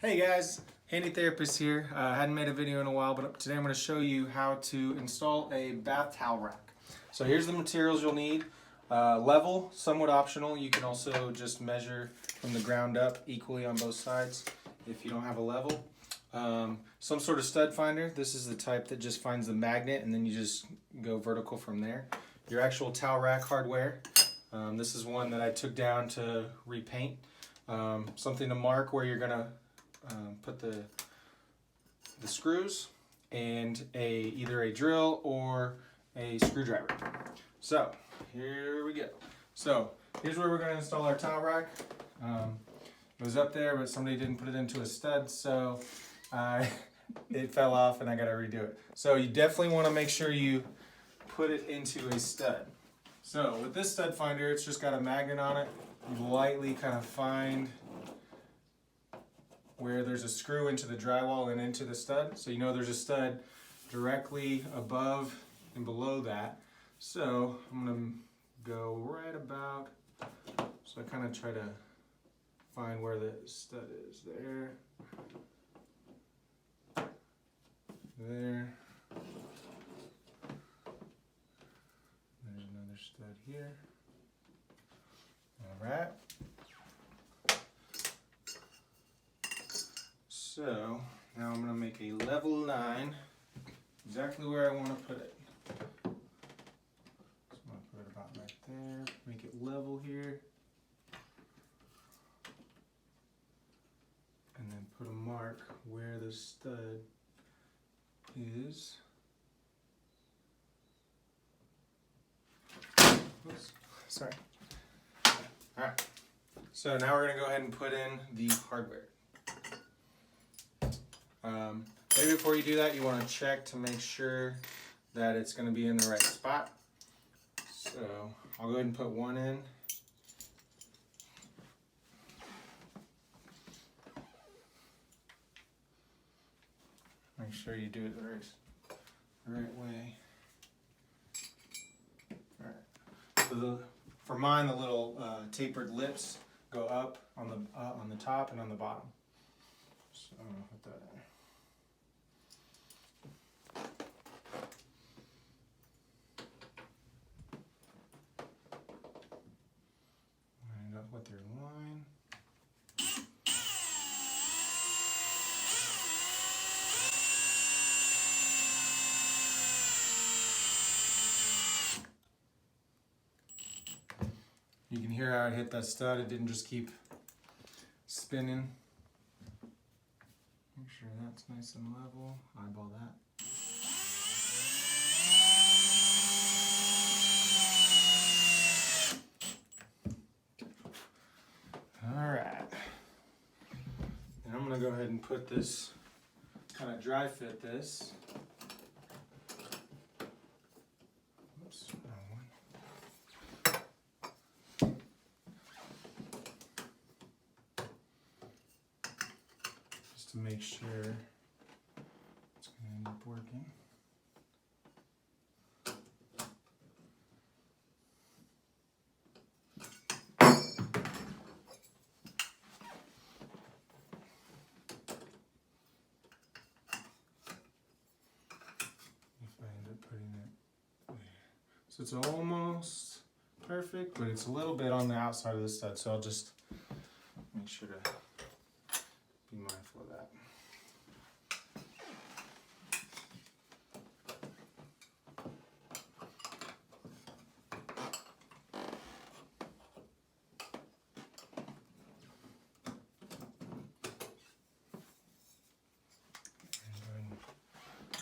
Hey guys, Handy Therapist here. I hadn't made a video in a while, but today I'm going to show you how to install a bath towel rack. So here's the materials you'll need. Level, somewhat optional. You can also just measure from the ground up equally on both sides if you don't have a level. Some sort of stud finder. This is the type that just finds the magnet and then you just go vertical from there. Your actual towel rack hardware. This is one that I took down to repaint. Something to mark where you're going to put the screws and either a drill or a screwdriver. So here we go. So here's where we're going to install our towel rack. It was up there, but somebody didn't put it into a stud, so it fell off and I got to redo it. So you definitely want to make sure you put it into a stud. So with this stud finder, it's just got a magnet on it. You lightly kind of find where there's a screw into the drywall and into the stud. So you know there's a stud directly above and below that. So I'm gonna go right about, so I kind of try to find where the stud is. There. There's another stud here. All right. So now I'm going to make a level line exactly where I want to put it. So I'm going to put it about right there, make it level here, and then put a mark where the stud is. Oops, sorry. Alright, so now we're going to go ahead and put in the hardware. Maybe before you do that, you want to check to make sure that it's going to be in the right spot. So I'll go ahead and put one in. Make sure you do it the right way. All right. So for mine, the little tapered lips go up on the top and on the bottom. So I'm going to put that in. Line up with your line. You can hear how it hit that stud. It didn't just keep spinning. Make sure that's nice and level. Eyeball that. Alright. And I'm going to go ahead and put this, kind of dry fit this. Oops, wrong one. Just to make sure it's going to end up working. So it's almost perfect, but it's a little bit on the outside of the stud, so I'll just make sure to be mindful of that.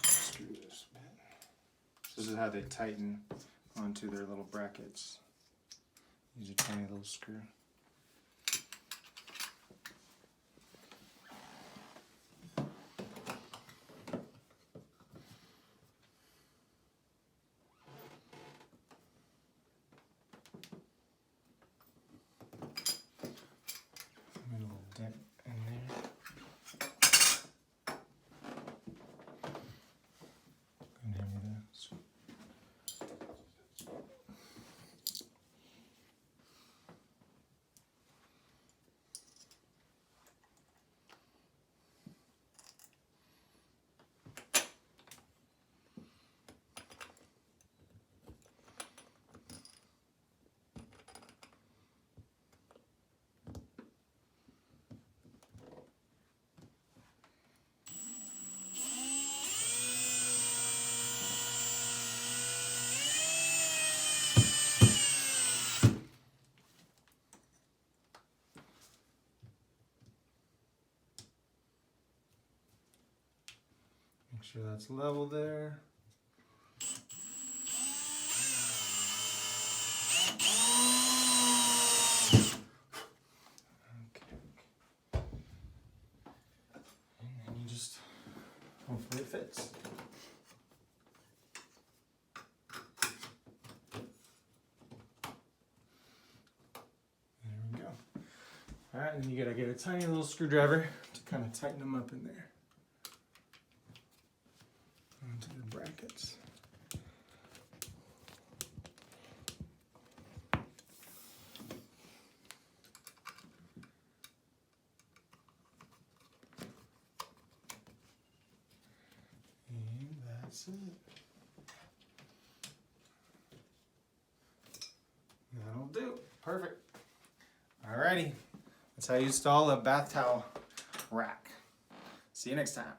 Screw this bit. This is how they tighten onto their little brackets. Use a tiny little screw. A little dent in there. Go down with that. sure that's level there. Hopefully it fits. There we go. All right, and you gotta get a tiny little screwdriver to kind of tighten them up in there. Onto the brackets. That's it. That'll do. Perfect. Alrighty. That's how you install a bath towel rack. See you next time.